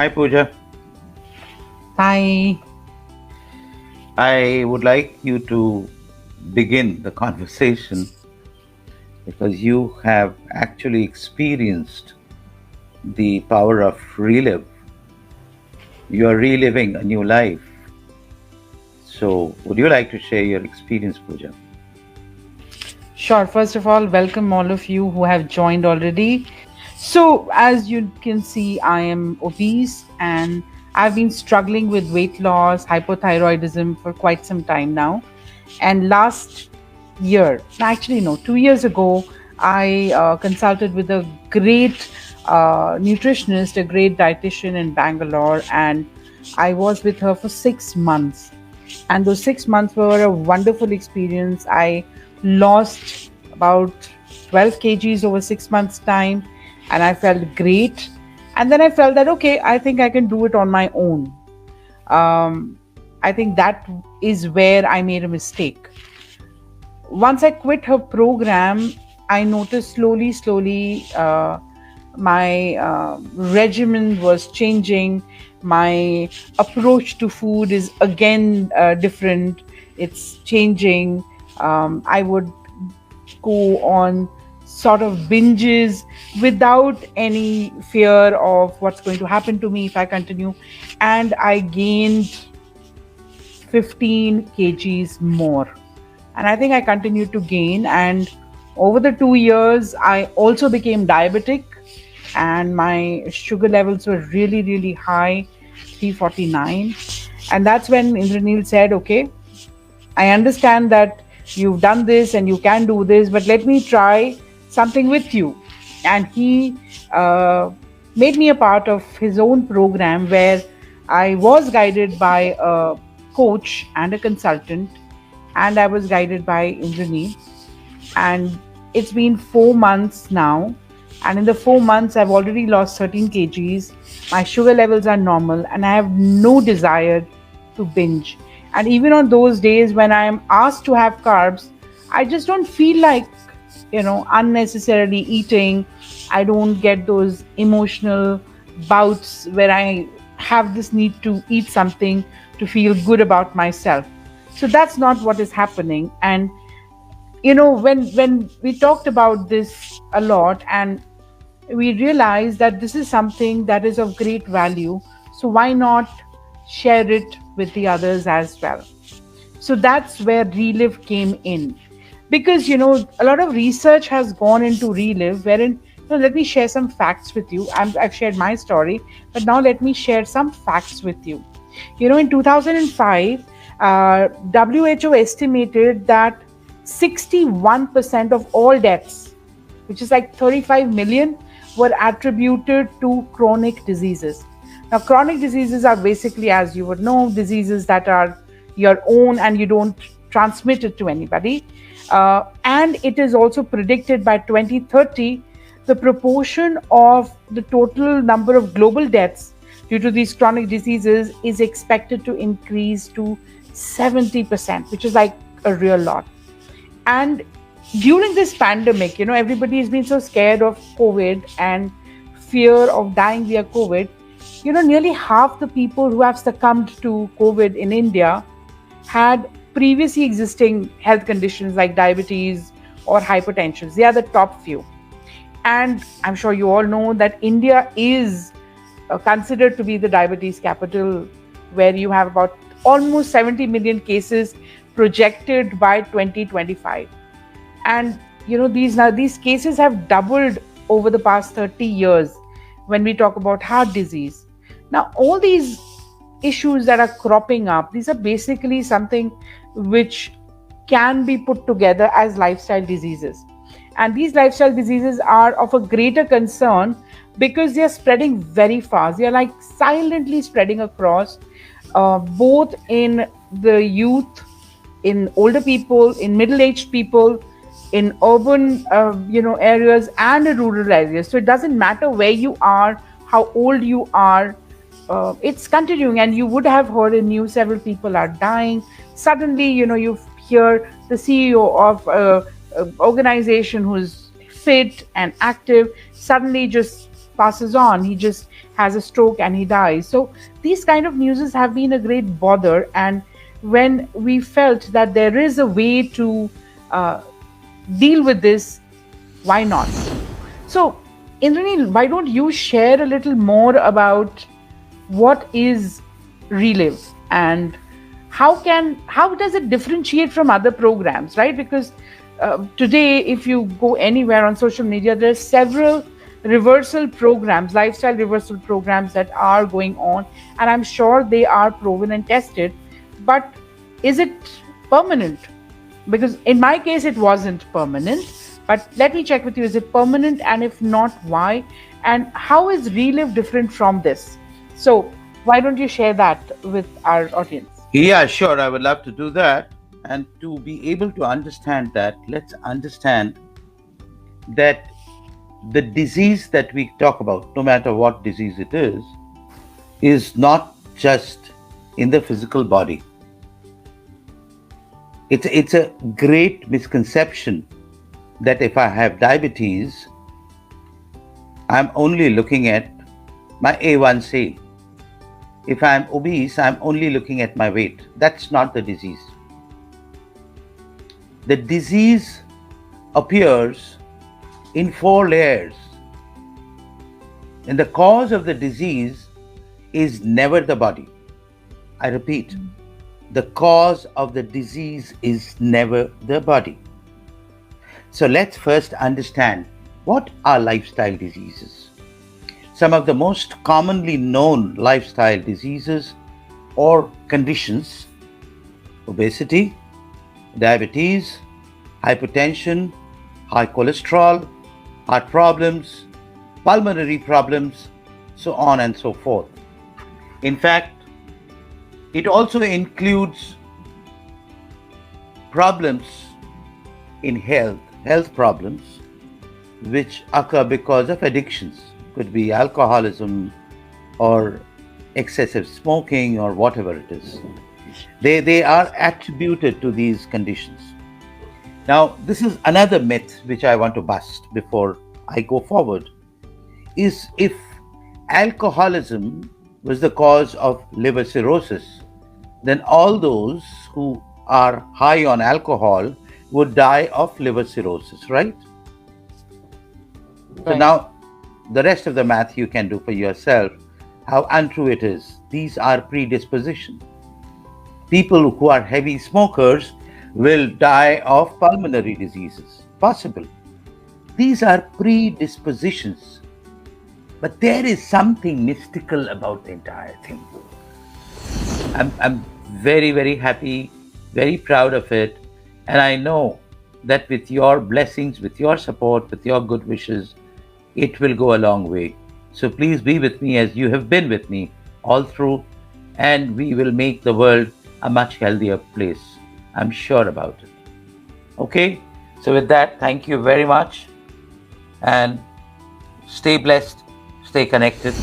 Hi Pooja. Hi. I would like you to begin the conversation because you have actually experienced the power of relive. You are reliving a new life. So, would you like to share your experience, Pooja? Sure. First of all, welcome all of you who have joined already. So, as you can see, I am obese and I've been struggling with weight loss, hypothyroidism for quite some time now. And last year, actually, no, 2 years ago, I consulted with a great nutritionist, a great dietitian in Bangalore, and I was with her for 6 months. And those 6 months were a wonderful experience. I lost about 12 kgs over 6 months' time, and I felt great. And then I felt that, okay, I think I can do it on my own. Um, I think that is where I made a mistake. Once I quit her program, I noticed slowly, my regimen was changing. My approach to food is again different. It's changing. I would go on sort of binges without any fear of what's going to happen to me if I continue. And I gained 15 kgs more. And I think I continued to gain. And over the 2 years, I also became diabetic, and my sugar levels were really high, 349. And that's when Indranil said, okay, I understand that you've done this and you can do this, but let me try something with you. And he made me a part of his own program where I was guided by a coach and a consultant, and I was guided by Indrani. And it's been 4 months now. And in the 4 months, I've already lost 13 kgs. My sugar levels are normal, and I have no desire to binge. And even on those days when I am asked to have carbs, I just don't feel like, unnecessarily eating. I don't get those emotional bouts where I have this need to eat something to feel good about myself. So that's not what is happening. And when we talked about this a lot, and we realized that this is something that is of great value, so why not share it with the others as well? So that's where relive came in, because a lot of research has gone into relive, wherein let me share some facts with you. I've shared my story, but now let me share some facts with you. In 2005, WHO estimated that 61% of all deaths, which is like 35 million, were attributed to chronic diseases. Now, chronic diseases are basically, as you would know, diseases that are your own and you don't transmit it to anybody. And it is also predicted by 2030, the proportion of the total number of global deaths due to these chronic diseases is expected to increase to 70%, which is like a real lot. And during this pandemic, everybody has been so scared of COVID and fear of dying via COVID. Nearly half the people who have succumbed to COVID in India had previously existing health conditions like diabetes or hypertension. They are the top few. And I'm sure you all know that India is considered to be the diabetes capital, where you have about almost 70 million cases projected by 2025. And these cases have doubled over the past 30 years when we talk about heart disease. Now, all these issues that are cropping up, these are basically something which can be put together as lifestyle diseases. And these lifestyle diseases are of a greater concern because they are spreading very fast. They are like silently spreading across, both in the youth, in older people, in middle-aged people, in urban areas and in rural areas. So it doesn't matter where you are, how old you are. It's continuing, and you would have heard in news several people are dying. Suddenly, you hear the CEO of an organization who's fit and active suddenly just passes on. He just has a stroke and he dies. So these kind of newses have been a great bother. And when we felt that there is a way to deal with this, why not? So, Indranil, why don't you share a little more about what is ReLive and how does it differentiate from other programs, right? Because today, if you go anywhere on social media, there are several reversal programs, lifestyle reversal programs that are going on, and I'm sure they are proven and tested. But is it permanent? Because in my case, it wasn't permanent. But let me check with you: is it permanent? And if not, why? And how is ReLive different from this? So why don't you share that with our audience? Yeah, sure. I would love to do that. And to be able to understand that, let's understand that the disease that we talk about, no matter what disease it is not just in the physical body. It's a great misconception that if I have diabetes, I'm only looking at my A1C. If I'm obese, I'm only looking at my weight. That's not the disease. The disease appears in 4 layers. And the cause of the disease is never the body. I repeat, the cause of the disease is never the body. So let's first understand what are lifestyle diseases. Some of the most commonly known lifestyle diseases or conditions: obesity, diabetes, hypertension, high cholesterol, heart problems, pulmonary problems, so on and so forth. In fact, it also includes problems in health problems which occur because of addictions. Could be alcoholism or excessive smoking or whatever it is. They are attributed to these conditions. Now, this is another myth which I want to bust before I go forward, is if alcoholism was the cause of liver cirrhosis, then all those who are high on alcohol would die of liver cirrhosis, right? So now the rest of the math you can do for yourself, how untrue it is. These are predispositions. People who are heavy smokers will die of pulmonary diseases. Possible. These are predispositions. But there is something mystical about the entire thing. I'm very, very happy, very proud of it. And I know that with your blessings, with your support, with your good wishes, it will go a long way. So please be with me as you have been with me all through, and we will make the world a much healthier place. I'm sure about it. Okay? So with that, thank you very much, and stay blessed, stay connected.